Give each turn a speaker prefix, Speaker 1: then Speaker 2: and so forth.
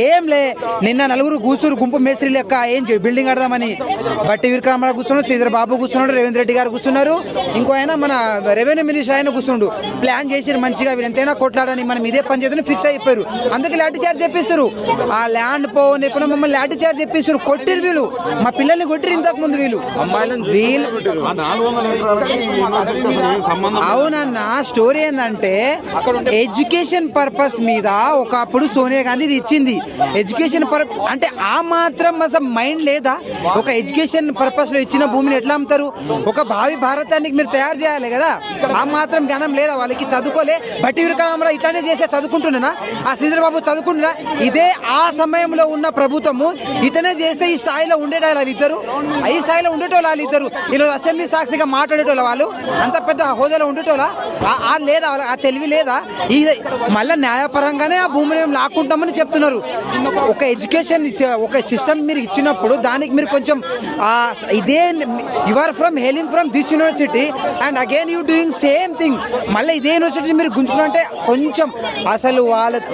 Speaker 1: ఏం లే, నిన్న నలుగురు కూర్చురు గుంపు మేస్త్రి లెక్క ఏం బిల్డింగ్ కడదామని. బట్టి విక్రమారావు కూర్చున్నాడు, శ్రీధర్ బాబు కూర్చున్నాడు, రేవంత్ రెడ్డి గారు కూర్చున్నారు, ఇంకో ఆయన మన రెవెన్యూ మినిస్టర్ ఆయన కూర్చుండు. ప్లాన్ చేసి మంచిగా ఎంతైనా కొట్లాడని మనం ఇదే పని చేద్దని ఫిక్స్ అయిపోయారు. అందుకే లాఠీ చార్జ్ చెప్పిస్తారు. ఆ ల్యాండ్ పోనీకుండా మమ్మల్ని లాఠీ చార్జ్ చెప్పిస్తారు. కొట్టిరు వీళ్ళు, మా పిల్లల్ని కొట్టిరు ఇంతకు ముందు వీళ్ళు. అవునన్న, స్టోరీ ఏంటంటే ఎడ్యుకేషన్ పర్పస్ మీద ఒకప్పుడు సోనియా గాంధీ ఇది ఇచ్చింది. ఎడ్యుకేషన్ అంటే ఆ మాత్రం అసలు మైండ్ లేదా? ఒక ఎడ్యుకేషన్ పర్పస్ లో ఇచ్చిన భూమిని ఎట్లా అమ్ముతారు? ఒక భావి భారతానికి మీరు తయారు చేయాలి కదా, ఆ మాత్రం జ్ఞానం లేదా వాళ్ళకి? చదువుకోలే. బట్టి విక్రమారావు ఇట్లానే చేసే చదువుకుంటున్నా, ఆ శ్రీధర్ బాబు చదువుకుంటున్నా. ఇదే ఆ సమయంలో ఉన్న ప్రభుత్వము ఇట్లనే చేస్తే ఈ స్థాయిలో ఉండేటోళ్ళు వాళ్ళిద్దరు, ఈ స్థాయిలో ఉండేటోళ్ళు వాళ్ళిద్దరు. ఈరోజు అసెంబ్లీ సాక్షిగా మాట్లాడేటోళ్ళు వాళ్ళు, అంత పెద్ద హోదాలో ఉండేటోళ్ళ లేదా? ఆ తెలివి లేదా? మళ్ళీ న్యాయపరంగానే ఆ భూమిని మేము లాక్కుంటామని చెప్తున్నారు. ఒక ఎడ్యుకేషన్ ఒక సిస్టమ్ మీరు ఇచ్చినప్పుడు దానికి మీరు కొంచెం ఇదే you are from hailing from this university and again you doing same thing. మళ్ళీ ఇదే యూనివర్సిటీ మీరు గుంజుకుంటే కొంచెం అసలు వాళ్ళకి